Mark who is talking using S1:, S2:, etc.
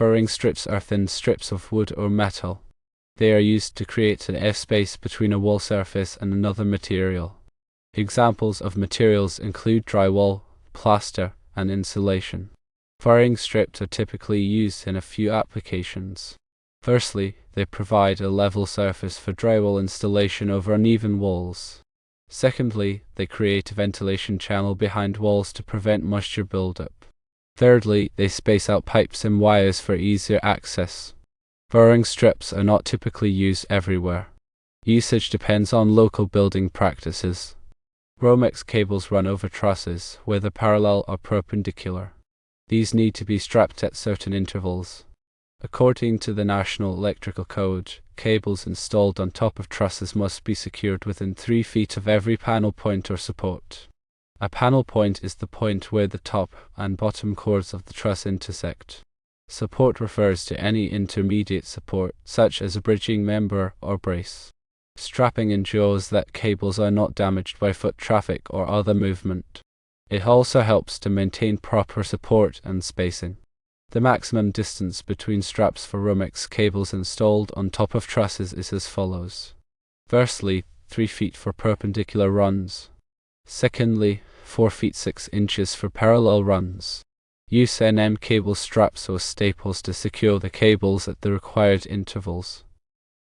S1: Furring strips are thin strips of wood or metal. They are used to create an F-space between a wall surface and another material. Examples of materials include drywall, plaster, and insulation. Furring strips are typically used in a few applications. Firstly, they provide a level surface for drywall installation over uneven walls. Secondly, they create a ventilation channel behind walls to prevent moisture buildup. Thirdly, they space out pipes and wires for easier access. Furring strips are not typically used everywhere. Usage depends on local building practices. Romex cables run over trusses, whether parallel or perpendicular. These need to be strapped at certain intervals. According to the National Electrical Code, cables installed on top of trusses must be secured within 3 feet of every panel point or support. A panel point is the point where the top and bottom chords of the truss intersect. Support refers to any intermediate support, such as a bridging member or brace. Strapping ensures that cables are not damaged by foot traffic or other movement. It also helps to maintain proper support and spacing. The maximum distance between straps for Romex cables installed on top of trusses is as follows. Firstly, 3 feet for perpendicular runs. Secondly, 4 feet 6 inches for parallel runs. Use NM cable straps or staples to secure the cables at the required intervals.